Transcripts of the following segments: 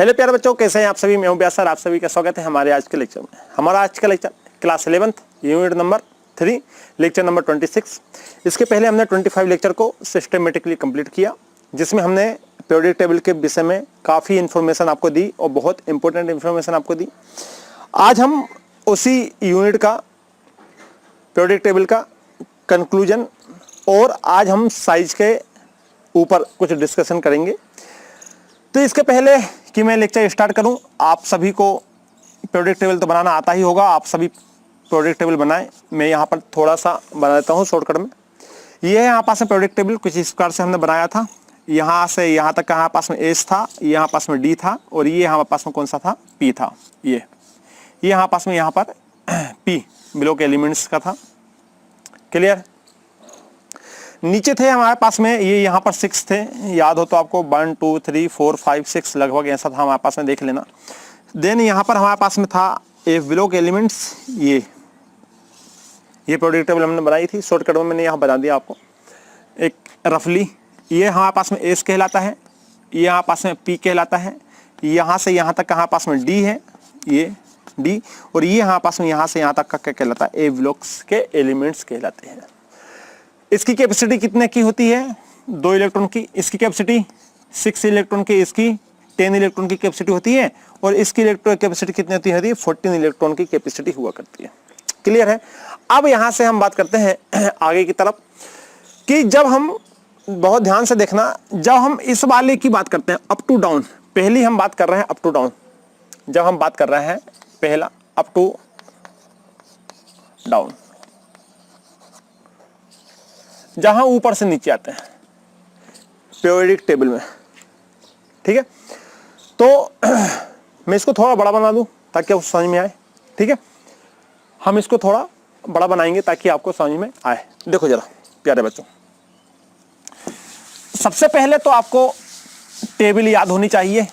Hello प्यारे बच्चों, कैसे हैं आप सभी। मैं हूं व्यास सर, आप सभी का स्वागत है हमारे आज के लेक्चर में। हमारा आज का lecture class 11th unit number 3 lecture number 26। इसके पहले हमने 25 लेक्चर को सिस्टमेटिकली कंप्लीट किया, जिसमें हमने पीरियोडिक टेबल के विषय में काफ़ी इन्फॉर्मेशन आपको दी और बहुत इंपॉर्टेंट इन्फॉर्मेशन आपको दी। आज हम उसी यूनिट का पीरियोडिक टेबल का कंक्लूजन और आज हम साइज के ऊपर कुछ डिस्कशन करेंगे। तो इसके पहले कि मैं लेक्चर स्टार्ट करूं, आप सभी को पीरियोडिक टेबल तो बनाना आता ही होगा, आप सभी पीरियोडिक टेबल बनाएं। मैं यहाँ पर थोड़ा सा बना देता हूँ शॉर्टकट में। ये है यहाँ पास में पीरियोडिक टेबल, कुछ इस प्रकार से हमने बनाया था। यहाँ से यहाँ तक का यहाँ पास में एस था, यहाँ पास में डी था और ये यहाँ पास में कौन सा था, पी था। ये यहाँ पास में यहाँ पर पी ब्लॉक एलिमेंट्स का था। क्लियर। नीचे थे हमारे पास में ये यहाँ पर 6 थे, याद हो तो आपको 1 2 3 4 5 6 लगभग ऐसा था हमारे पास में, देख लेना। देन यहाँ पर हमारे पास में था एफ ब्लॉक एलिमेंट्स। ये पीरियोडिक टेबल हमने बनाई थी, शॉर्टकट में मैंने यहाँ बता दिया आपको एक रफली। ये हमारे पास में एस कहलाता है, ये यहाँ पास में पी कहलाता है, यहाँ से यहाँ तक हमारे पास में डी है, ये डी, और ये यहाँ पास में यहाँ से यहाँ तक का क्या कहलाता है, ए ब्लॉक्स के एलिमेंट्स कहलाते हैं। इसकी कैपेसिटी कितने की होती है, 2 इलेक्ट्रॉन की। इसकी कैपेसिटी 6 इलेक्ट्रॉन की, इसकी 10 इलेक्ट्रॉन की कैपेसिटी होती है और इसकी इलेक्ट्रॉन कैपेसिटी कितनी होती है, 14 इलेक्ट्रॉन की कैपेसिटी हुआ करती है। क्लियर है। अब यहाँ से हम बात करते हैं आगे की तरफ कि जब हम, बहुत ध्यान से देखना, जब हम इस वाले की बात करते हैं अप टू डाउन, पहली हम बात कर रहे हैं अप टू डाउन। जब हम बात कर रहे हैं पहला अप टू डाउन, जहां ऊपर से नीचे आते हैं पीरियोडिक टेबल में, ठीक है। तो मैं इसको थोड़ा बड़ा बना दूं ताकि आपको समझ में आए, ठीक है। हम इसको थोड़ा बड़ा बनाएंगे ताकि आपको समझ में आए। देखो जरा प्यारे बच्चों, सबसे पहले तो आपको टेबल याद होनी चाहिए,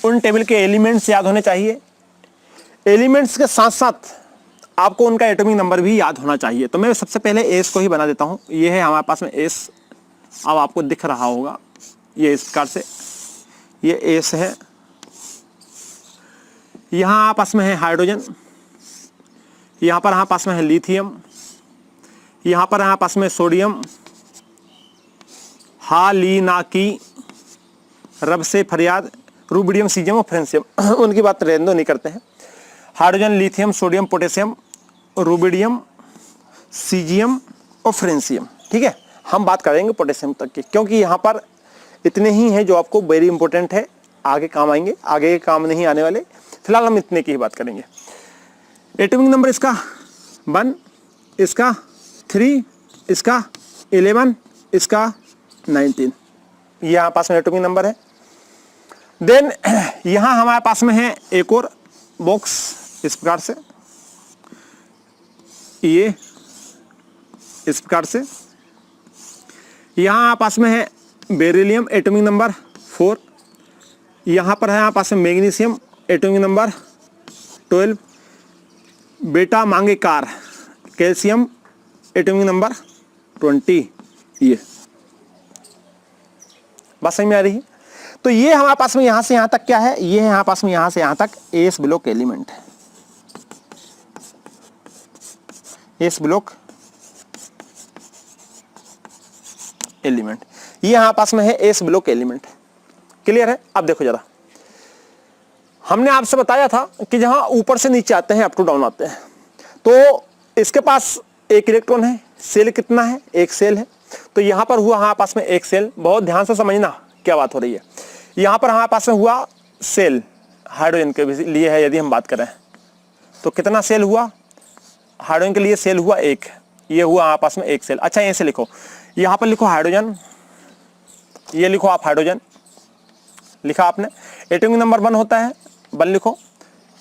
उन टेबल के एलिमेंट्स याद होने चाहिए। एलिमेंट्स के साथ साथ आपको उनका एटॉमिक नंबर भी याद होना चाहिए। तो मैं सबसे पहले एस को ही बना देता हूं। ये है हमारे पास में एस, अब आपको दिख रहा होगा ये इस प्रकार से, ये एस है। यहां आपस में है हाइड्रोजन, यहां पर हमारे पास में है लिथियम, यहां पर हमारे पास में सोडियम, हालिनाकी, रब से फरियाद, रूबिडियम, सीजियम और फ्रेंसियम, उनकी बात रहने दो, नहीं करते हैं। Hydrogen, lithium, sodium, potassium, rubidium, caesium और फ्रेंसियम, ठीक है। हम बात करेंगे पोटेशियम तक की, क्योंकि यहाँ पर इतने ही हैं जो आपको वेरी इंपॉर्टेंट है, आगे काम आएंगे, आगे के काम नहीं आने वाले। फिलहाल हम इतने की ही बात करेंगे। एटॉमिक नंबर इसका 1, इसका 3, इसका 11, इसका 19, यहाँ पास में एटॉमिक नंबर है। देन यहाँ हमारे पास में है एक और बॉक्स इस प्रकार से, ये इस प्रकार से। यहाँ पास में है बेरिलियम, एटॉमिक नंबर 4। यहाँ पर है यहाँ पास में मैग्नीशियम, एटॉमिक नंबर 12। बेटा मांगे कार, कैल्शियम, एटॉमिक नंबर 20। ये बात समझ में आ रही है। तो ये हमारे पास में यहां से यहां तक क्या है, ये है हमारे पास में यहां से यहां तक एस ब्लॉक एलिमेंट है। एस ब्लॉक एलिमेंट, ये हमारे पास में है एस ब्लॉक एलिमेंट। क्लियर है। अब देखो जरा, हमने आपसे बताया था कि जहां ऊपर से नीचे आते हैं अप टू डाउन आते हैं, तो इसके पास एक इलेक्ट्रॉन है, सेल कितना है, एक सेल है। तो यहां पर हुआ हमारे पास में एक सेल, बहुत ध्यान से समझना क्या बात हो रही है। यहां पर हमारे पास में हुआ सेल, हाइड्रोजन के लिए है यदि हम बात करें तो कितना सेल हुआ, हाइड्रोजन के लिए सेल हुआ एक, ये हुआ हमारे पास में एक सेल। अच्छा ऐसे लिखो, यहां पर लिखो हाइड्रोजन, ये लिखो आप हाइड्रोजन, लिखा आपने। एटॉमिक नंबर 1 होता है, 1 लिखो।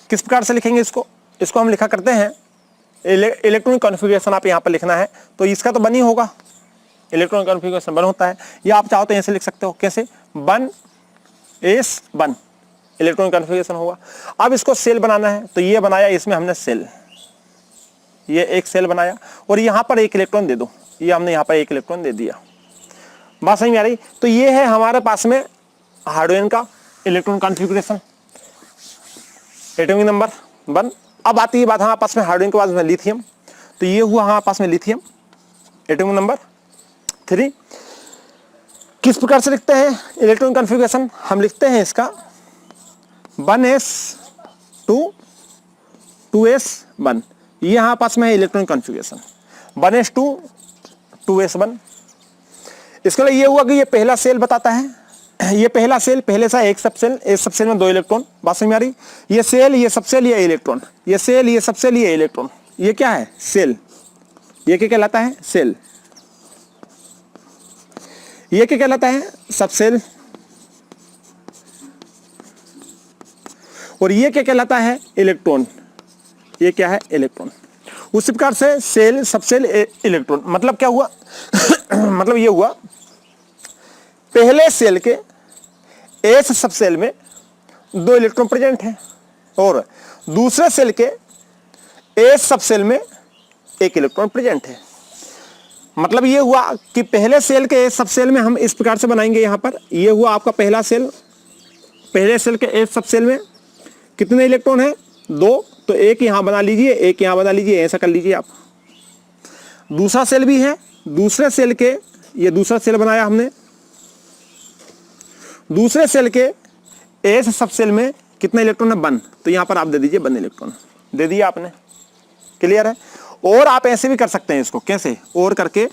किस प्रकार से लिखेंगे इसको, इसको हम लिखा करते हैं इलेक्ट्रॉनिक कॉन्फ़िगरेशन, आप यहाँ पर लिखना है तो इसका तो 1 ही होगा, इलेक्ट्रॉनिक कॉन्फ़िगरेशन 1 होता है। या आप चाहो तो ऐसे लिख सकते हो, कैसे, 1s1 इलेक्ट्रॉनिक कॉन्फ़िगरेशन होगा। अब इसको सेल बनाना है तो ये बनाया, इसमें हमने सेल, ये एक सेल बनाया और यहाँ पर एक इलेक्ट्रॉन दे दो, ये हमने यहाँ पर एक इलेक्ट्रॉन दे दिया। बात समझ में आ रही। तो ये है हमारे पास में हाइड्रोजन का इलेक्ट्रॉन कॉन्फ़िगरेशन, एटॉमिक नंबर 1। अब आती है बात हमारे पास में हाइड्रोजन के पास में लिथियम, तो ये हुआ हमारे पास में लिथियम, एटॉमिक नंबर 3। किस प्रकार से लिखते हैं इलेक्ट्रॉन कॉन्फ़िगरेशन? हम लिखते हैं इसका 1s2 2s1, ये यहाँ पास में है इलेक्ट्रॉन कॉन्फ़िगरेशन 1s2 2s1। इसके लिए ये हुआ कि ये पहला सेल बताता है, ये पहला सेल, पहले सा एक सबसेल, एक सबसेल में 2 इलेक्ट्रॉन, बात समझ में आ रही? ये सेल, ये सबसेल, ये इलेक्ट्रॉन, ये सेल, ये सबसेल, ये इलेक्ट्रॉन, ये क्या है? सेल। ये क्या कहलाता है? सेल। ये क्या कहलाता है? सबसेल। और ये क्या कहलाता है? इलेक्ट्रॉन। ये क्या है? इलेक्ट्रॉन। उसी प्रकार से सेल, सबसेल, इलेक्ट्रॉन, मतलब क्या हुआ? मतलब ये हुआ पहले सेल के एस सबसेल में 2 इलेक्ट्रॉन प्रेजेंट है और दूसरे सेल के एस सबसेल में 1 इलेक्ट्रॉन प्रेजेंट है। मतलब ये हुआ कि पहले सेल के एस सबसेल में हम इस प्रकार से बनाएंगे, यहां पर ये हुआ आपका पहला सेल, पहले सेल के एस सबसेल में कितने इलेक्ट्रॉन है? 2, तो 1 यहां बना लीजिए, 1 यहां बना लीजिए, ऐसा कर लीजिए आप। दूसरा सेल भी है, दूसरे सेल के, ये दूसरा सेल बनाया हमने, दूसरे सेल के एस सबसेल में कितना इलेक्ट्रॉन है? 1, तो यहां पर आप दे दीजिए 1 इलेक्ट्रॉन, दे दिया आपने। क्लियर है? और आप ऐसे भी कर सकते हैं इसको, कैसे? और करके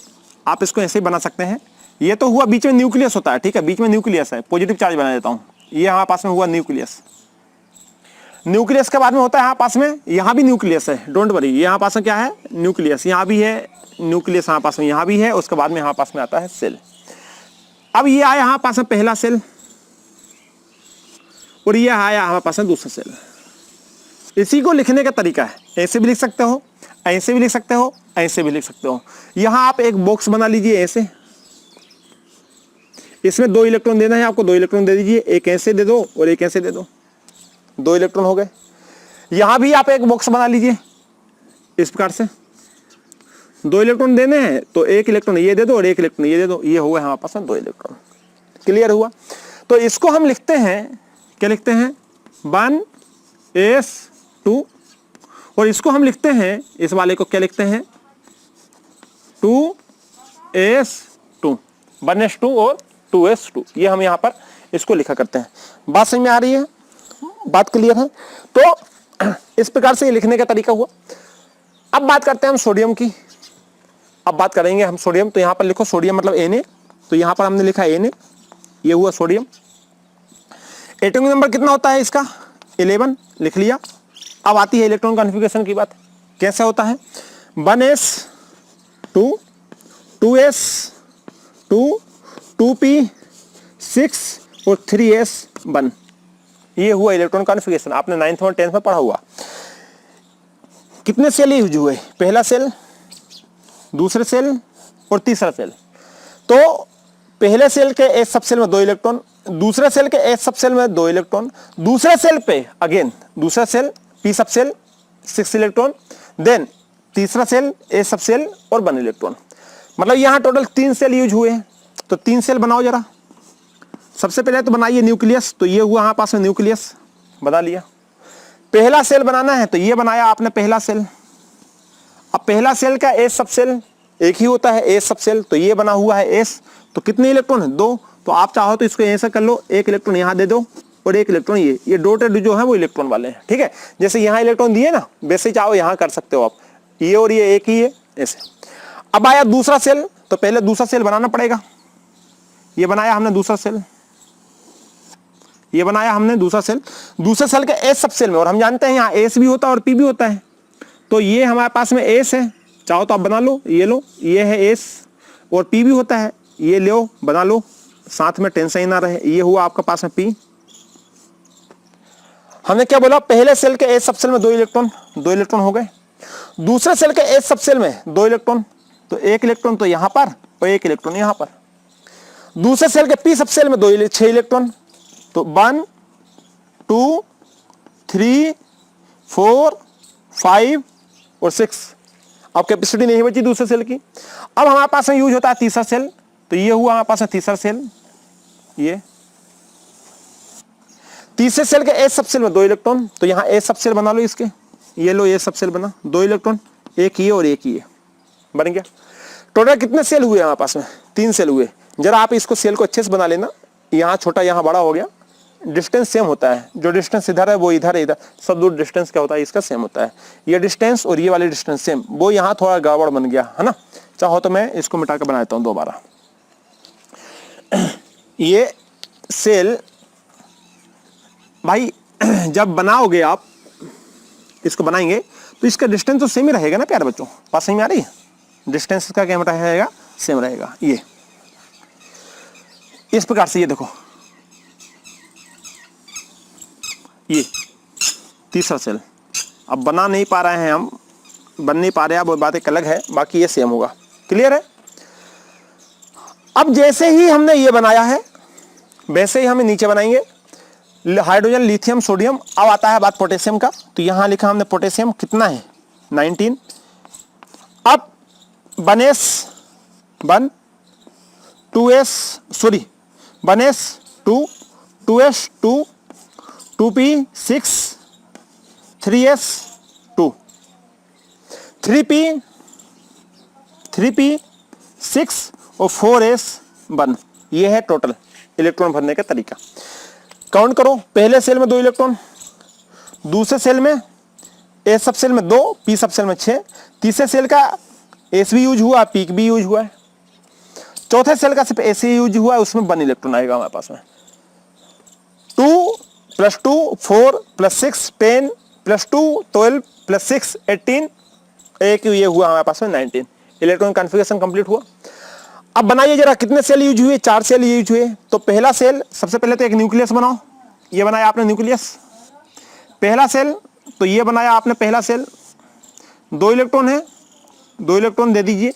आप इसको ऐसे ही बना सकते हैं। ये तो हुआ बीच में न्यूक्लियस होता है, ठीक है, बीच में न्यूक्लियस है, पॉजिटिव चार्ज बना देता हूं, ये यहां पास में हुआ न्यूक्लियस। न्यूक्लियस के बाद में होता है यहां पास में, यहां भी न्यूक्लियस है, डोंट वरी, यहां पास में क्या है? न्यूक्लियस, यहां भी है न्यूक्लियस, यहां पास में, यहां भी है, उसके बाद में यहां पास में आता है सेल। अब ये आया यहां पास में पहला सेल और ये आया हमारे पास में दूसरा सेल। इसी को लिखने का तरीका है, ऐसे भी लिख सकते हो, ऐसे भी लिख सकते हो, ऐसे भी लिख सकते हो। यहां आप एक बॉक्स बना लीजिए ऐसे, इसमें 2 इलेक्ट्रॉन देना है आपको, 2 इलेक्ट्रॉन दे दीजिए, एक ऐसे दे दो और एक ऐसे दे दो, 2 इलेक्ट्रॉन हो गए। यहां भी आप एक बॉक्स बना लीजिए इस प्रकार से, 2 इलेक्ट्रॉन देने हैं तो 1 इलेक्ट्रॉन ये दे दो और 1 इलेक्ट्रॉन ये दे दो, ये हुआ हमारे पास में 2 इलेक्ट्रॉन। क्लियर हुआ? तो इसको हम लिखते हैं, क्या लिखते हैं? 1s2, और इसको हम लिखते हैं, इस वाले को क्या लिखते हैं? 2s2, 1s2 और 2s2, ये हम यहां पर इसको लिखा करते हैं। बात समझ में आ रही है? बात क्लियर है? तो इस प्रकार से ये लिखने का तरीका हुआ। अब बात करते हैं हम सोडियम की, अब बात करेंगे हम सोडियम। तो यहां पर लिखो सोडियम मतलब Na, तो यहां पर हमने लिखा Na, ये हुआ सोडियम। एटॉमिक नंबर कितना होता है इसका? 11, लिख लिया। अब आती है इलेक्ट्रॉन कॉन्फ़िगरेशन की बात, कैसे होता है? 1s2 2s2 2p6 और 3s1, ये हुआ इलेक्ट्रॉन कॉन्फ़िगरेशन। आपने 9th और 10th में पढ़ा हुआ। कितने सेल यूज हुए? पहला सेल, दूसरे सेल और तीसरा सेल। तो पहले सेल के एस सबसेल में 2 इलेक्ट्रॉन, दूसरे सेल के एस सबसेल में 2 इलेक्ट्रॉन, दूसरे सेल पे अगेन दूसरा cell P subcell 6 electron, then तीसरा सेल ए सबसेल और 1 इलेक्ट्रॉन। मतलब यहां टोटल 3 सेल यूज हुए हैं। तो 3 सेल बनाओ जरा। सबसे पहले तो बनाइए न्यूक्लियस, तो ये हुआ हमारे पास में न्यूक्लियस, बना लिया। पहला सेल बनाना है तो ये बनाया आपने पहला सेल। अब पहला सेल का एस सबसेल एक ही होता है, एस सबसेल, तो ये बना हुआ है एस। तो कितने इलेक्ट्रॉन है? 2। तो आप चाहो तो इसको ऐसा कर लो, 1 इलेक्ट्रॉन यहां दे दो और 1 इलेक्ट्रॉन ये डॉटेड जो है वो इलेक्ट्रॉन वाले हैं, ठीक है। जैसे यहां इलेक्ट्रॉन दिए ना, वैसे ही चाहो यहां कर सकते हो आप, ये और ये एक ही है, ऐसे। अब आया दूसरा सेल, तो पहले दूसरा सेल बनाना पड़ेगा। ये बनाया हमने दूसरा सेल, ये बनाया हमने दूसरा सेल। दूसरे सेल के एस सबसेल में, और हम जानते हैं यहाँ एस भी होता है और पी भी होता है, तो ये हमारे पास में एस है, चाहो तो आप बना लो, ये लो, ये है एस, और पी भी होता है, ये लो बना लो, साथ में टेंशन ही ना रहे। ये हुआ आपका पास में पी। हमने क्या बोला? पहले सेल के एस सबसेल में 2 इलेक्ट्रॉन, 2 इलेक्ट्रॉन हो गए। दूसरे सेल के एस सबसेल में 2 इलेक्ट्रॉन, तो 1 इलेक्ट्रॉन तो यहां पर और 1 इलेक्ट्रॉन यहां पर। दूसरे सेल के पी सबसेल में 6 इलेक्ट्रॉन, तो 1 2 3 4 5 और 6। अब कैपेसिटी नहीं बची दूसरे सेल की। अब हमारे पास में यूज होता है तीसरा सेल, तो ये हुआ हमारे पास में तीसरा सेल। ये तीसरे सेल के एस सब सेल में 2 इलेक्ट्रॉन, तो यहाँ एस सब सेल बना लो इसके, ये लो एस सब सेल बना, 2 इलेक्ट्रॉन, एक ये और एक ये बन गया। टोटल कितने सेल हुए हमारे पास में? 3 सेल हुए। जरा आप इसको सेल को अच्छे से बना लेना, यहाँ छोटा यहाँ बड़ा हो गया, डिस्टेंस सेम होता है, जो डिस्टेंस इधर है वो इधर है, इधर सब दूर डिस्टेंस क्या होता है इसका सेम होता है, ये डिस्टेंस और ये वाली डिस्टेंस सेम, वो यहाँ थोड़ा गड़बड़ बन गया है ना। चाहो तो मैं इसको मिटा के बना देता हूँ दोबारा। ये सेल भाई जब बनाओगे आप इसको बनाएंगे तो इसका डिस्टेंस तो सेम ही रहेगा ना प्यारे बच्चों, बात समझ में आ रही है? डिस्टेंस इसका क्या रहेगा? सेम रहेगा। ये इस प्रकार से, ये देखो ये तीसरा सेल अब बना नहीं पा रहे हैं हम, बन नहीं पा रहे हैं, वो बात एक अलग है, बाकी ये सेम होगा। क्लियर है? अब जैसे ही हमने ये बनाया है वैसे ही हमें नीचे बनाएंगे, हाइड्रोजन, लिथियम, सोडियम। अब आता है बात पोटेशियम का, तो यहां लिखा हमने पोटेशियम कितना है? 19। अब 1s2 2p6 3s2 3p6 और 4s1। ये है टोटल इलेक्ट्रॉन भरने का तरीका। काउंट करो, पहले सेल में 2 इलेक्ट्रॉन, दूसरे सेल में एस सब सेल में 2, पी सब सेल में 6, तीसरे सेल का एस भी यूज हुआ, पी भी यूज हुआ है, चौथे सेल का सिर्फ एस ही यूज हुआ है, उसमें 1 इलेक्ट्रॉन आएगा हमारे पास में। 2 + 2 4 + 6 10 + 2 12 + 6 18, एक ये हुआ हमारे पास में 19। इलेक्ट्रॉन कॉन्फ़िगरेशन कंप्लीट हुआ। अब बनाइए जरा कितने सेल यूज हुए? 4 सेल यूज हुए। तो पहला सेल, सबसे पहले तो एक न्यूक्लियस बनाओ, ये बनाया आपने न्यूक्लियस, पहला सेल, तो ये बनाया आपने पहला सेल, 2 इलेक्ट्रॉन है, 2 इलेक्ट्रॉन दे दीजिए।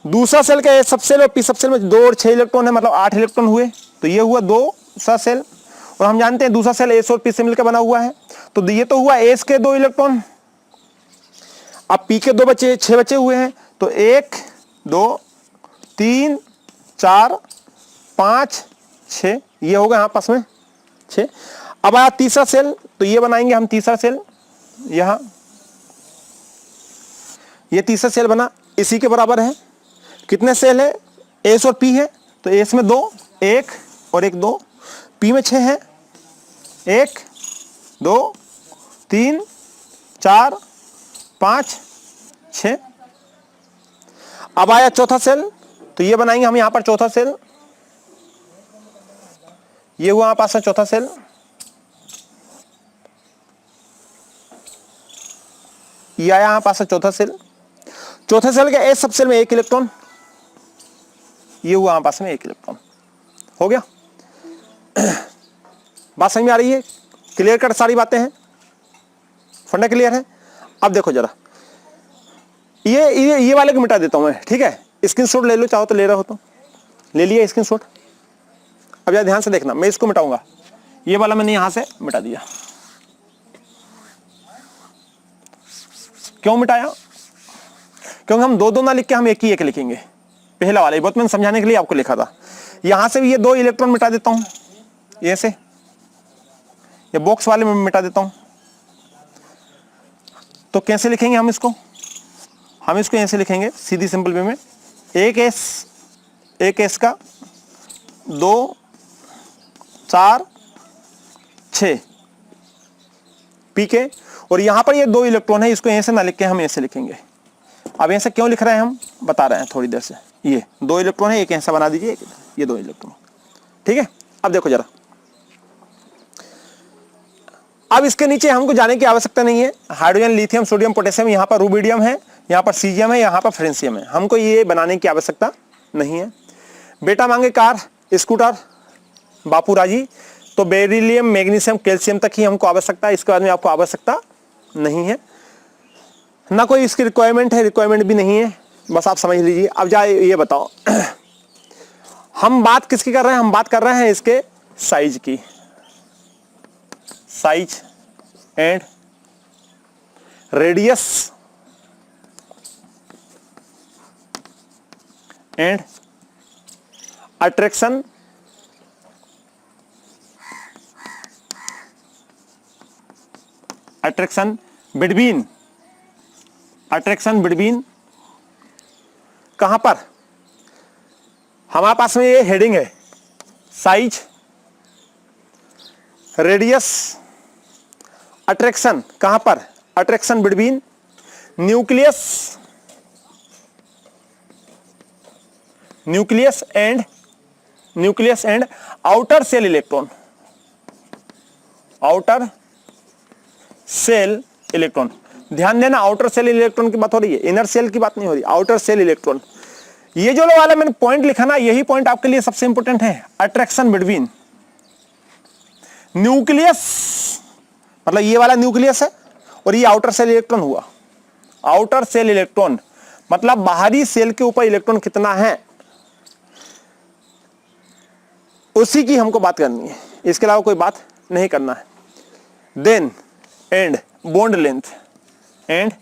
दूसरा सेल का सब सेल और पी सब सेल में 2 और 6 इलेक्ट्रॉन है, मतलब 8 इलेक्ट्रॉन हुए, तो ये हुआ दूसरा सेल। और हम जानते हैं दूसरा सेल एस और पी से मिलकर बना हुआ है, तो ये तो हुआ एस के 2 इलेक्ट्रॉन, अब पी के 2 बचे, 6 बचे हुए हैं, तो 1 2 3 4 5 6, ये होगा यहाँ पास में 6। अब आया तीसरा सेल, तो ये बनाएंगे हम तीसरा सेल, यहां ये तीसरा सेल बना, इसी के बराबर है। कितने सेल है? एस और पी है, तो एस में 2, 1 और 1 2, पी में 6 है, 1 2 3 4 5 6। अब आया चौथा सेल, तो ये बनाएंगे हम यहां पर चौथा सेल, ये हुआ हमारे पास में चौथा सेल, ये आया हमारे पास में चौथा सेल। चौथे सेल के एस सब सेल में 1 इलेक्ट्रॉन, ये हुआ हमारे पास में 1 इलेक्ट्रॉन। हो गया? बात समझ में आ रही है? क्लियर कट सारी बातें हैं, फंडा क्लियर है? अब देखो जरा, ये वाले को मिटा देता हूं मैं, ठीक है? स्क्रीनशॉट ले लो, चाहो तो ले रहे हो तो ले लिया स्क्रीनशॉट। अब यार ध्यान से देखना, मैं इसको मिटाऊंगा, ये वाला मैंने यहां से मिटा दिया। क्यों मिटाया? क्योंकि हम 2 2 ना लिख के हम एक ही एक लिखेंगे, पहला वाला, ये बहुत मैंने समझाने के लिए आपको लिखा था। यहां से भी ये 2 इलेक्ट्रॉन मिटा देता हूं, ये से, ये बॉक्स वाले में मिटा देता हूं। तो कैसे लिखेंगे हम इसको? हम इसको ऐसे लिखेंगे सीधी सिंपल वे में, एक एस का 2 4 6 पी के, और यहां पर ये 2 इलेक्ट्रॉन है, इसको ऐसे ना लिख के हम ऐसे लिखेंगे। अब ऐसे क्यों लिख रहे हैं हम बता रहे हैं थोड़ी देर से। ये 2 इलेक्ट्रॉन है, एक ऐसा बना दीजिए, ये 2 इलेक्ट्रॉन, ठीक है? अब देखो जरा, अब इसके नीचे हमको जाने की आवश्यकता नहीं है। हाइड्रोजन, लिथियम, सोडियम, पोटेशियम, यहाँ पर रुबिडियम है, यहाँ पर सीजियम है, यहाँ पर फ्रेंसियम है, हमको ये बनाने की आवश्यकता नहीं है। बेटा मांगे कार, स्कूटर, बापू राजी, तो बेरिलियम, मैग्नीशियम, कैल्शियम तक ही हमको आवश्यकता है, इसके बाद में आपको आवश्यकता नहीं है, ना कोई इसकी रिक्वायरमेंट है, रिक्वायरमेंट भी नहीं है, बस आप समझ लीजिए। अब जाए ये बताओ, हम बात किसकी कर रहे हैं? हम बात कर रहे हैं इसके साइज की, size and radius and attraction attraction between, attraction between कहां पर, हमारे पास में ये हेडिंग है साइज, रेडियस, अट्रैक्शन कहां पर, attraction between nucleus, nucleus and outer cell electron, outer cell electron. ध्यान देना, आउटर सेल इलेक्ट्रॉन की बात हो रही है, इनर सेल की बात नहीं हो रही, आउटर सेल इलेक्ट्रॉन। ये जो वाला मैंने पॉइंट लिखा ना, यही पॉइंट आपके लिए सबसे इंपॉर्टेंट है। अट्रैक्शन बिटवीन न्यूक्लियस, मतलब ये वाला न्यूक्लियस है और ये आउटर सेल इलेक्ट्रॉन हुआ। आउटर सेल इलेक्ट्रॉन मतलब बाहरी सेल के ऊपर इलेक्ट्रॉन कितना है, उसी की हमको बात करनी है, इसके अलावा कोई बात नहीं करना है। Then and bond length, and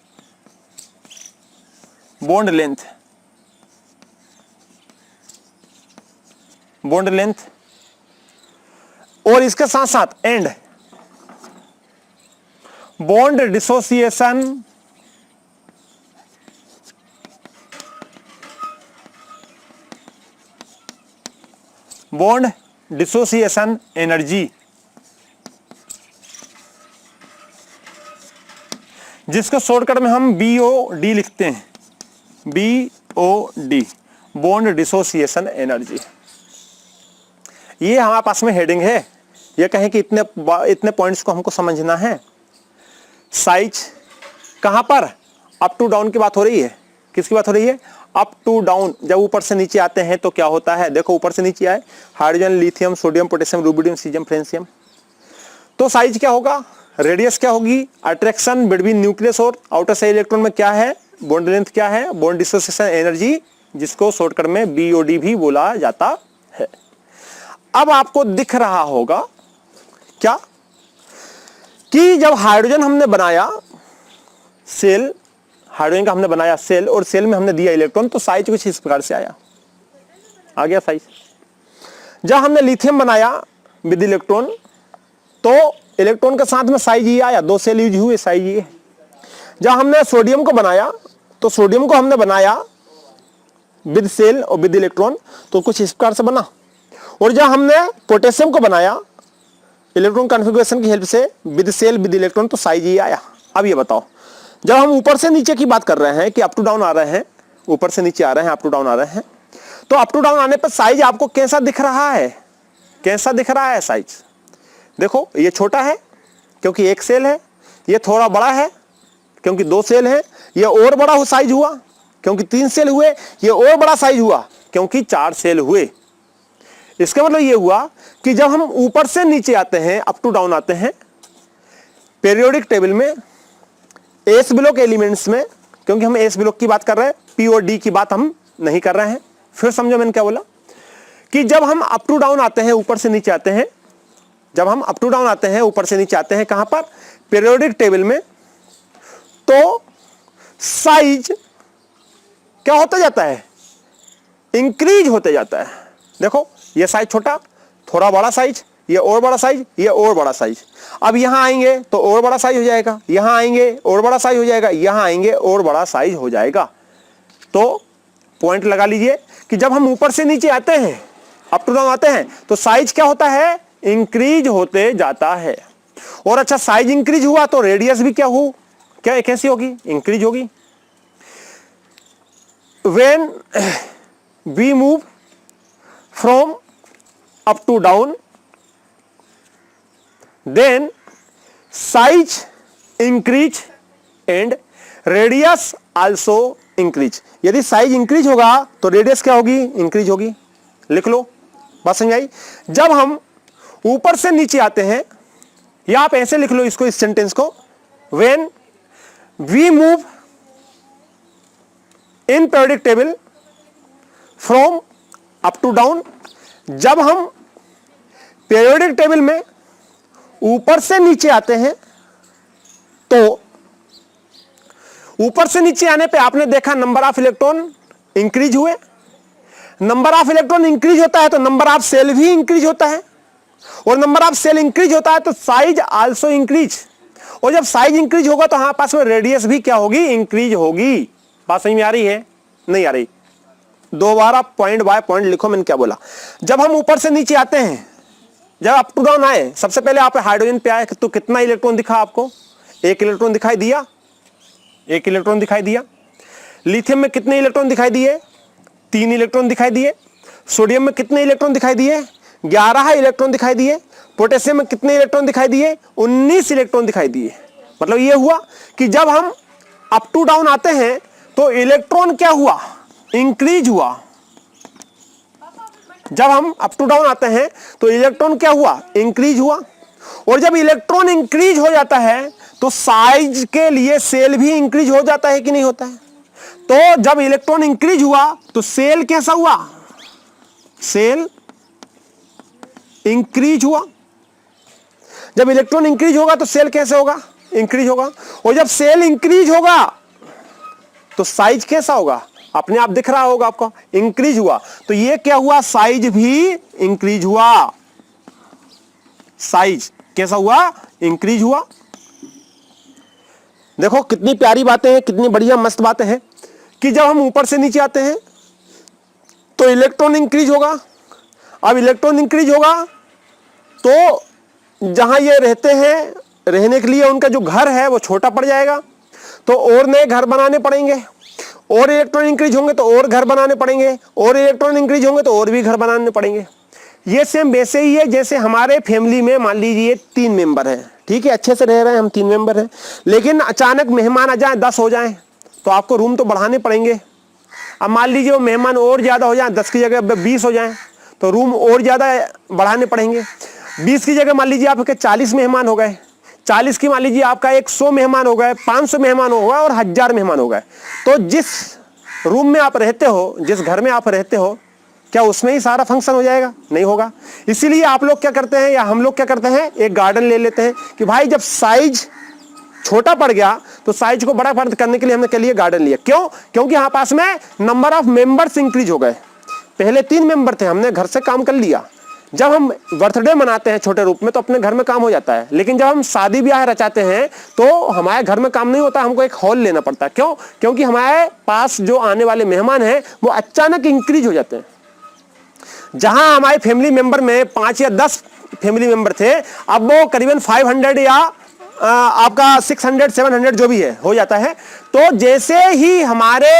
bond length, bond length, और इसके साथ साथ and bond dissociation, bond dissociation energy, जिसको शॉर्टकट में हम BOD लिखते हैं, BOD, बॉन्ड डिसोसिएशन एनर्जी। ये हमारे पास में हेडिंग है। ये कहें कि इतने पॉइंट्स को हमको समझना है। साइज कहां पर, अप टू डाउन की बात हो रही है। किसकी बात हो रही है, अप टू डाउन। जब ऊपर से नीचे आते हैं तो क्या होता है, देखो ऊपर से नीचे आए, hydrogen, lithium, sodium, potassium, rubidium, caesium, francium, तो साइज क्या होगा, रेडियस क्या होगी, अट्रैक्शन बिटवीन न्यूक्लियस और आउटर सेल इलेक्ट्रॉन में क्या है, बॉन्ड लेंथ क्या है, बॉन्ड डिसोसिएशन एनर्जी, जिसको शॉर्टकट में BOD भी बोला जाता है। अब आपको दिख रहा होगा क्या कि जब हाइड्रोजन हमने बनाया सेल, हाइड्रोजन का हमने बनाया सेल और सेल में हमने दिया इलेक्ट्रॉन, तो साइज कुछ इस प्रकार से आया, आ गया साइज। जब हमने लिथियम बनाया विद इलेक्ट्रॉन, तो इलेक्ट्रॉन के साथ में साइज ये आया, 2 सेल यूज हुए, साइज ये। जब हमने सोडियम को बनाया, तो सोडियम को हमने बनाया विद सेल और विद इलेक्ट्रॉन, तो कुछ इस प्रकार से बना। और जब हमने पोटेशियम को बनाया इलेक्ट्रॉन कॉन्फ़िगरेशन की हेल्प से विद सेल विद इलेक्ट्रॉन, तो साइज ये आया। अब ये बताओ, जब हम ऊपर से नीचे की बात कर रहे हैं कि अप टू डाउन आ रहे हैं, ऊपर से नीचे आ रहे हैं, अप टू डाउन आ रहे हैं, तो अप टू डाउन आने पर साइज आपको कैसा दिख रहा है, कैसा दिख रहा है साइज। देखो ये छोटा है क्योंकि एक सेल है, ये थोड़ा बड़ा है क्योंकि 2 सेल है, ये और बड़ा साइज हुआ क्योंकि 3 सेल हुए, ये और बड़ा साइज हुआ क्योंकि 4 सेल हुए। इसका मतलब ये हुआ कि जब हम ऊपर से नीचे आते हैं, अप टू डाउन आते हैं पीरियोडिक टेबल में, एस ब्लॉक एलिमेंट्स में, क्योंकि हम एस ब्लॉक की बात कर रहे हैं, P और D की बात हम नहीं कर रहे हैं। फिर समझो मैंने क्या बोला कि जब हम अप टू डाउन आते हैं, ऊपर से नीचे आते हैं, जब हम अप टू डाउन आते हैं, ऊपर से नीचे आते हैं, कहां पर, पीरियोडिक टेबल में, तो साइज क्या होता जाता है, इंक्रीज होते जाता है। देखो ये साइज छोटा, थोड़ा बड़ा साइज, ये और बड़ा साइज, ये और बड़ा साइज। अब यहां आएंगे तो और बड़ा साइज हो जाएगा, यहां आएंगे और बड़ा साइज हो जाएगा, यहां आएंगे और बड़ा साइज हो जाएगा। तो पॉइंट लगा लीजिए कि जब हम ऊपर से नीचे आते हैं, अप टू डाउन आते हैं, तो साइज क्या होता है, इंक्रीज होते जाता है। और अच्छा, साइज इंक्रीज हुआ तो रेडियस भी क्या हो, क्या कैसी होगी, इंक्रीज होगी। When we move from up to down, then size increase and radius also increase. यदि साइज इंक्रीज होगा तो रेडियस क्या होगी, इंक्रीज होगी। लिख लो, बात समझ आई। जब हम ऊपर से नीचे आते हैं, या आप ऐसे लिख लो इसको, इस सेंटेंस को, when we move in periodic table from up to down, जब हम पीरियोडिक टेबल में ऊपर से नीचे आते हैं, तो ऊपर से नीचे आने पे आपने देखा नंबर ऑफ इलेक्ट्रॉन इंक्रीज हुए। नंबर ऑफ इलेक्ट्रॉन इंक्रीज होता है तो नंबर ऑफ सेल भी इंक्रीज होता है, और नंबर ऑफ सेल इंक्रीज होता है तो साइज आल्सो इंक्रीज। और जब साइज इंक्रीज होगा तो हमारे पास में रेडियस भी क्या होगी, इंक्रीज होगी। बात समझ में आ रही है, नहीं आ रही? दोबारा पॉइंट बाय पॉइंट लिखो मैंने क्या बोला। जब हम ऊपर से नीचे आते हैं, जब अप टू डाउन आए, सबसे पहले आप हाइड्रोजन पे आए तो कितना इलेक्ट्रॉन दिखा आपको, एक इलेक्ट्रॉन दिखाई दिया, एक इलेक्ट्रॉन दिखाई दिया। लिथियम में कितने इलेक्ट्रॉन दिखाई दिए, 3 इलेक्ट्रॉन दिखाई दिए। सोडियम में कितने इलेक्ट्रॉन दिखाई दिए, 11 इलेक्ट्रॉन दिखाई दिए। पोटेशियम में कितने इलेक्ट्रॉन दिखाई दिए, 19 इलेक्ट्रॉन दिखाई दिए। मतलब ये हुआ कि जब हम अप टू डाउन आते हैं तो इलेक्ट्रॉन क्या हुआ, इंक्रीज हुआ। जब हम अप टू डाउन आते हैं तो इलेक्ट्रॉन क्या हुआ, इंक्रीज हुआ। और जब इलेक्ट्रॉन इंक्रीज हो जाता है तो साइज के लिए सेल भी इंक्रीज हो जाता है कि नहीं होता है? तो जब इलेक्ट्रॉन इंक्रीज हुआ तो सेल कैसा हुआ, सेल इंक्रीज हुआ। जब इलेक्ट्रॉन इंक्रीज होगा तो सेल कैसे होगा, इंक्रीज होगा। और जब सेल इंक्रीज होगा तो साइज कैसा होगा, अपने आप दिख रहा होगा आपको, इंक्रीज हुआ। तो ये क्या हुआ, साइज भी इंक्रीज हुआ। साइज कैसा हुआ, इंक्रीज हुआ। देखो कितनी प्यारी बातें हैं, कितनी बढ़िया मस्त बातें हैं कि जब हम ऊपर से नीचे आते हैं तो इलेक्ट्रॉन इंक्रीज होगा। अब इलेक्ट्रॉन इंक्रीज होगा तो जहां ये रहते हैं, रहने के लिए उनका जो घर है वो छोटा पड़ जाएगा, तो और नए घर बनाने पड़ेंगे। और इलेक्ट्रॉन इंक्रीज होंगे तो और घर बनाने पड़ेंगे, और इलेक्ट्रॉन इंक्रीज होंगे तो और भी घर बनाने पड़ेंगे। ये सेम वैसे ही है जैसे हमारे फैमिली में मान लीजिए 3 मेंबर हैं, ठीक है, अच्छे से रह रहे हैं, हम 3 मेंबर हैं, लेकिन अचानक मेहमान आ जाए, 10 हो जाएं, तो आपको रूम तो बढ़ाने पड़ेंगे। अब मान लीजिए वो मेहमान और ज्यादा हो जाए, 10 की जगह 20 हो जाएं, तो रूम और ज्यादा बढ़ाने पड़ेंगे। 20 की जगह मान लीजिए आपके 40 मेहमान हो गए, 40 की मान लीजिए आपका 100 मेहमान हो गए, 500 मेहमान हो गए और 1000 मेहमान हो गए। तो जिस रूम में आप रहते हो, जिस घर में आप रहते हो, क्या उसमें ही सारा फंक्शन हो जाएगा? नहीं होगा। इसीलिए आप लोग क्या करते हैं, या हम लोग क्या करते हैं, एक गार्डन ले लेते हैं कि भाई जब साइज छोटा पड़ गया तो साइज को बड़ा करने के लिए हमने क्या लिया, गार्डन लिया। क्यों? क्योंकि यहाँ पास में नंबर ऑफ मेंबर्स इंक्रीज हो गए। पहले 3 मेंबर थे, हमने घर से काम कर लिया। जब हम बर्थडे मनाते हैं छोटे रूप में तो अपने घर में काम हो जाता है, लेकिन जब हम शादी ब्याह रचाते हैं तो हमारे घर में काम नहीं होता, हमको एक हॉल लेना पड़ता है। क्यों? क्योंकि हमारे पास जो आने वाले मेहमान हैं वो अचानक इंक्रीज हो जाते हैं। जहां हमारे फैमिली मेंबर में 5 या 10 फैमिली मेंबर थे, अब वो करीबन 500 या आपका 600 700 जो भी है हो जाता है। तो जैसे ही हमारे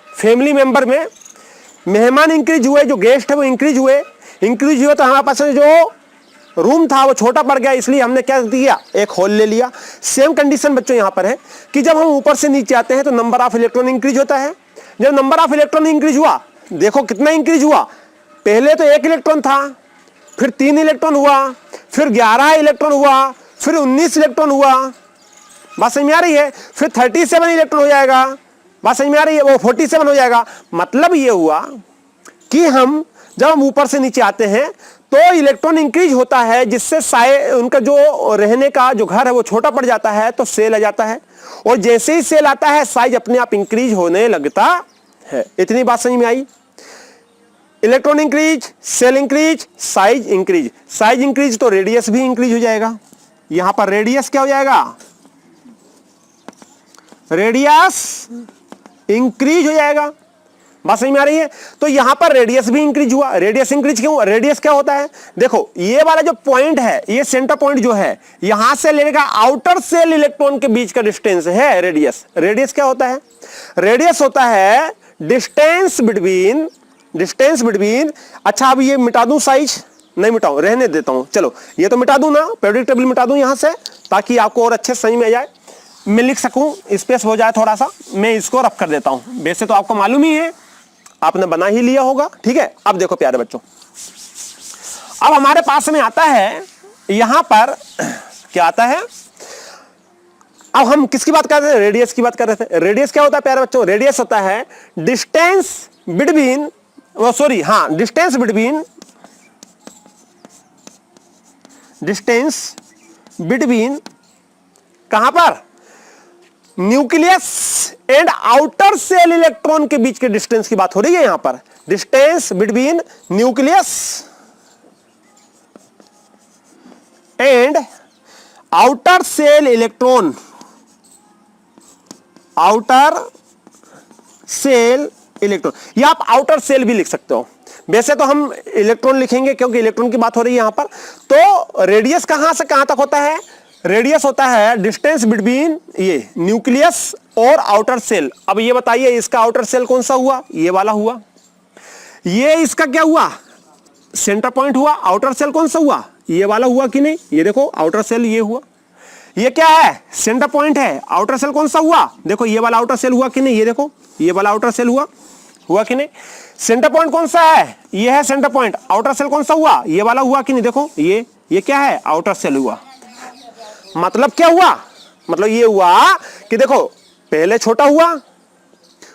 फैमिली मेंबर में मेहमान इंक्रीज हुए, जो गेस्ट है वो इंक्रीज हुए तो हमारे पास जो रूम था वो छोटा पड़ गया, इसलिए हमने क्या किया, एक हॉल ले लिया। सेम कंडीशन बच्चों यहां पर है कि जब हम ऊपर से नीचे आते हैं तो नंबर ऑफ इलेक्ट्रॉन इंक्रीज होता है। जब नंबर ऑफ इलेक्ट्रॉन इंक्रीज हुआ, देखो कितना इंक्रीज हुआ, पहले तो 1 इलेक्ट्रॉन था, फिर 3 इलेक्ट्रॉन हुआ, फिर 11 इलेक्ट्रॉन हुआ, फिर 19 इलेक्ट्रॉन हुआ। बात समझ में आ रही है? फिर 37 इलेक्ट्रॉन हो जाएगा। बात समझ में आ रही है? वो 47 हो जाएगा। मतलब ये हुआ कि हम जब हम ऊपर से नीचे आते हैं तो इलेक्ट्रॉन इंक्रीज होता है, जिससे उनका जो रहने का जो घर है वो छोटा पड़ जाता है, तो सेल आ जाता है। और जैसे ही सेल आता है साइज अपने आप इंक्रीज होने लगता है। इतनी बात समझ में आई? Electron increase, cell increase, size increase. Size increase तो रेडियस भी इंक्रीज हो जाएगा। यहां पर रेडियस क्या हो जाएगा, रेडियस इंक्रीज हो जाएगा। बात समझ में आ रही है? तो यहां पर रेडियस भी इंक्रीज हुआ। रेडियस इंक्रीज क्यों? रेडियस क्या होता है, देखो ये वाला जो पॉइंट है, ये सेंटर पॉइंट जो है, यहां से लेकर आउटर सेल इलेक्ट्रॉन के बीच का डिस्टेंस है रेडियस। रेडियस क्या होता है? रेडियस होता है डिस्टेंस बिटवीन। अच्छा अब ये मिटा दूं, साइज नहीं मिटाऊं, रहने देता हूं, चलो ये तो मिटा दूं ना, पीरियोडिक टेबल मिटा दूं यहां से, ताकि आपको और अच्छे समझ में आ जाए, मैं लिख सकूं, स्पेस हो जाए थोड़ा सा। मैं इसको रफ कर देता हूं, वैसे तो आपको मालूम ही है, आपने बना ही लिया होगा, ठीक है। अब देखो प्यारे बच्चों, अब हमारे पास में आता है, यहां पर क्या आता है, अब हम किसकी बात कर रहे थे, रेडियस की बात कर रहे थे। रेडियस क्या होता है प्यारे बच्चों? रेडियस होता है डिस्टेंस बिटवीन, डिस्टेंस बिटवीन कहां पर, nucleus and outer cell electron के बीच के डिस्टेंस की बात हो रही है। यहां पर distance between nucleus and outer cell electron, outer cell electron, या आप आउटर सेल भी लिख सकते हो। वैसे तो हम इलेक्ट्रॉन लिखेंगे क्योंकि इलेक्ट्रॉन की बात हो रही है यहां पर। तो रेडियस कहां से कहां तक होता है? रेडियस होता है डिस्टेंस बिटवीन ये न्यूक्लियस और आउटर सेल। अब ये बताइए इसका आउटर सेल कौन सा हुआ? ये वाला हुआ। ये इसका क्या हुआ? सेंटर पॉइंट हुआ। आउटर सेल कौन सा हुआ? ये वाला हुआ कि नहीं? ये देखो आउटर सेल ये हुआ। ये क्या है? सेंटर पॉइंट है। आउटर सेल कौन सा हुआ? देखो ये वाला आउटर सेल हुआ कि नहीं? ये देखो ये वाला आउटर सेल हुआ कि नहीं? सेंटर पॉइंट कौन सा है? ये है सेंटर पॉइंट। आउटर सेल कौन सा हुआ? ये वाला हुआ कि नहीं? देखो ये क्या है? आउटर सेल हुआ। मतलब क्या हुआ? मतलब ये हुआ कि देखो पहले छोटा हुआ,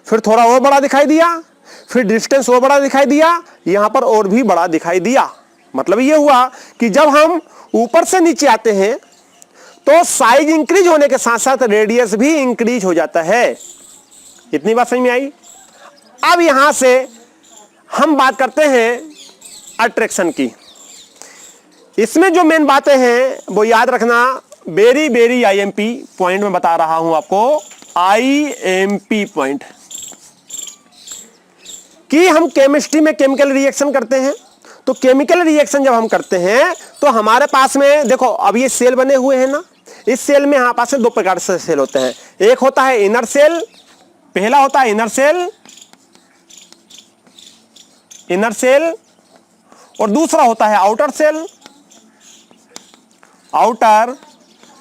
फिर थोड़ा और बड़ा दिखाई दिया, फिर डिस्टेंस और बड़ा दिखाई दिया, यहां पर और भी बड़ा दिखाई दिया। मतलब ये हुआ कि जब हम ऊपर से नीचे आते हैं तो साइज इंक्रीज होने के साथ साथ रेडियस भी इंक्रीज हो जाता है। इतनी बात समझ में आई? अब यहां से हम बात करते हैं अट्रैक्शन की। इसमें जो मेन बातें हैं वो याद रखना, वेरी आईएमपी पॉइंट में बता रहा हूं आपको, आईएमपी पॉइंट, कि हम केमिस्ट्री में केमिकल रिएक्शन करते हैं। तो केमिकल रिएक्शन जब हम करते हैं तो हमारे पास में देखो अब ये सेल बने हुए हैं ना, इस सेल में हमारे पास में दो प्रकार से सेल होते हैं। एक होता है इनर सेल, पहला होता है इनर सेल, और दूसरा होता है आउटर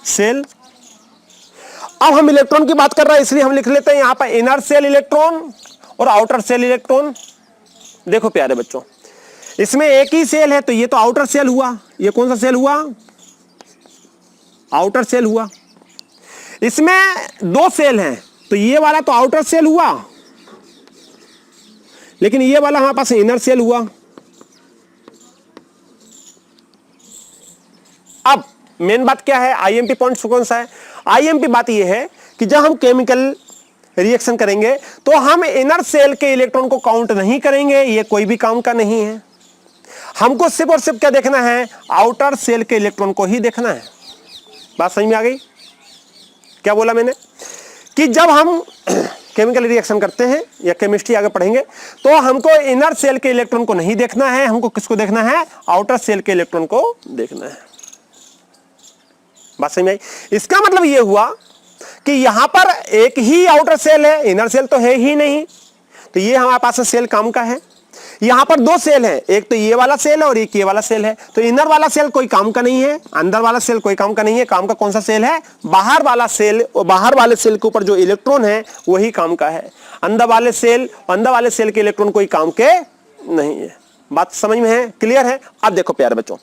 सेल। अब हम इलेक्ट्रॉन की बात कर रहे हैं इसलिए हम लिख लेते हैं यहां पर इनर सेल इलेक्ट्रॉन और आउटर सेल इलेक्ट्रॉन। देखो प्यारे बच्चों, इसमें एक ही सेल है तो ये तो आउटर सेल हुआ। ये कौन सा सेल हुआ? आउटर सेल हुआ। इसमें दो सेल हैं तो ये वाला तो आउटर सेल हुआ, लेकिन ये वाला हमारे पास इनर सेल हुआ। अब मेन बात क्या है? आईएमपी पॉइंट कौन सा है? आईएमपी बात ये है कि जब हम केमिकल रिएक्शन करेंगे तो हम इनर सेल के इलेक्ट्रॉन को काउंट नहीं करेंगे, ये कोई भी काम का नहीं है। हमको सिर्फ और सिर्फ क्या देखना है? आउटर सेल के इलेक्ट्रॉन को ही देखना है। बात समझ में आ गई? क्या बोला मैंने? कि जब हम केमिकल रिएक्शन करते हैं या केमिस्ट्री आगे पढ़ेंगे तो हमको इनर सेल के इलेक्ट्रॉन को नहीं देखना है, हमको किसको देखना है? आउटर सेल के इलेक्ट्रॉन को देखना है। बात समझ में आई? इसका मतलब यह हुआ कि यहां पर एक ही आउटर सेल है, इनर सेल तो है ही नहीं, तो ये हमारे पास सेल काम का है। यहां पर दो सेल है, एक तो ये वाला सेल है और एक ये वाला सेल है। तो इनर वाला सेल कोई काम का नहीं है, अंदर वाला सेल कोई काम का नहीं है। काम का कौन सा सेल है? बाहर वाला सेल। और बाहर वाले सेल के ऊपर जो इलेक्ट्रॉन है वही काम का है। अंदर वाले सेल के इलेक्ट्रॉन कोई काम के नहीं है। बात समझ में है? क्लियर है? अब देखो प्यारे बच्चों,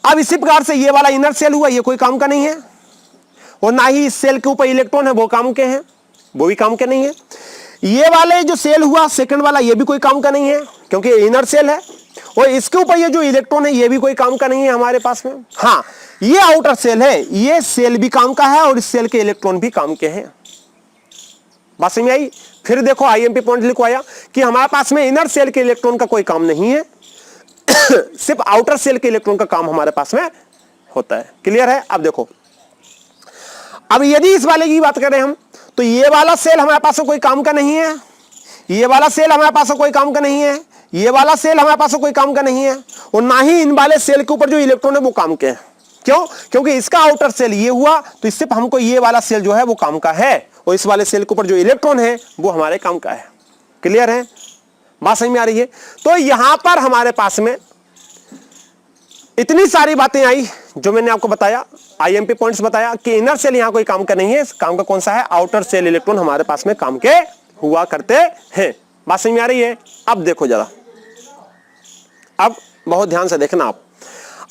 अब इसी प्रकार से ये वाला इनर सेल हुआ, ये कोई काम का नहीं है, और ना ही इस सेल के ऊपर इलेक्ट्रॉन है वो काम के हैं, वो भी काम के नहीं है। ये वाले जो सेल हुआ सेकंड वाला, ये भी कोई काम का नहीं है क्योंकि इनर सेल है, और इसके ऊपर ये जो इलेक्ट्रॉन है ये भी कोई काम का नहीं है हमारे पास में। हाँ, ये आउटर सेल है, ये सेल भी काम का है और इस सेल के इलेक्ट्रॉन भी काम के हैं। बात समझ में आई? फिर देखो आईएमपी पॉइंट लिखवाया कि हमारे पास में इनर सेल के इलेक्ट्रॉन का कोई काम नहीं है सिर्फ आउटर सेल के इलेक्ट्रॉन का काम हमारे पास में होता है। क्लियर है? अब देखो, अब यदि इस वाले की बात करें हम तो ये वाला सेल हमारे पास कोई काम का नहीं है, ये वाला सेल हमारे पास कोई काम का नहीं है, ये वाला सेल हमारे पास कोई काम का नहीं है, और ना ही इन वाले सेल के ऊपर जो इलेक्ट्रॉन है वो काम के हैं। क्यों? क्योंकि इसका आउटर सेल ये हुआ तो सिर्फ हमको ये वाला सेल जो है वो काम का है, और इस वाले सेल के ऊपर जो इलेक्ट्रॉन है वो हमारे काम का है। क्लियर है? बात समझ में आ रही है? तो यहां पर हमारे पास में इतनी सारी बातें आई जो मैंने आपको बताया, आईएमपी पॉइंट्स बताया कि इनर सेल यहां कोई काम का नहीं है, काम का कौन सा है? आउटर सेल इलेक्ट्रॉन हमारे पास में काम के हुआ करते हैं। बात समझ में आ रही है? अब देखो जरा, अब बहुत ध्यान से देखना आप।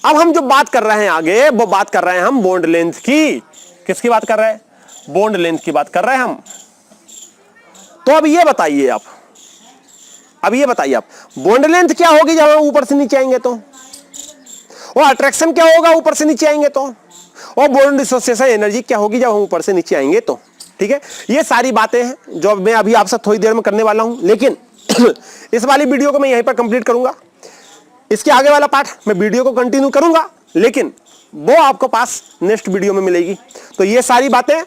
अब हम जो बात कर रहे हैं आगे, वो बात कर रहे हैं हम बॉन्ड लेंथ की। किसकी बात कर रहे हैं? बॉन्ड लेंथ की बात कर रहे हैं हम। तो अब ये बताइए आप, बॉन्ड लेंथ क्या होगी जब हम ऊपर से नीचे आएंगे तो, और अट्रैक्शन क्या होगा ऊपर से नीचे आएंगे तो, और बॉन्ड डिसोसिएशन एनर्जी क्या होगी जब हम ऊपर से नीचे आएंगे तो। ठीक है, ये सारी बातें हैं जो मैं अभी आपसे थोड़ी देर में करने वाला हूं, लेकिन इस वाली वीडियो को मैं यहीं पर कंप्लीट करूंगा। इसके आगे वाला पार्ट मैं वीडियो को कंटिन्यू करूंगा, लेकिन वो आपको पास नेक्स्ट वीडियो में मिलेगी। तो ये सारी बातें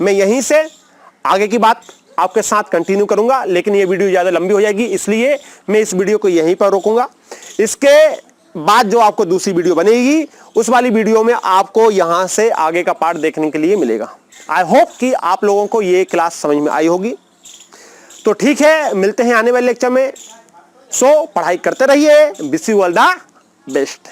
मैं यहीं से आगे की बात आपके साथ कंटिन्यू करूंगा, लेकिन ये वीडियो ज़्यादा लंबी हो जाएगी, इसलिए मैं इस वीडियो को यहीं पर रोकूंगा। इसके बाद जो आपको दूसरी वीडियो बनेगी, उस वाली वीडियो में आपको यहां से आगे का पार्ट देखने के लिए मिलेगा। आई होप कि आप लोगों को ये क्लास समझ में आई होगी। तो ठीक है, मिलते हैं आने वाले लेक्चर में। सो पढ़ाई करते रहिए। Wish you all the best.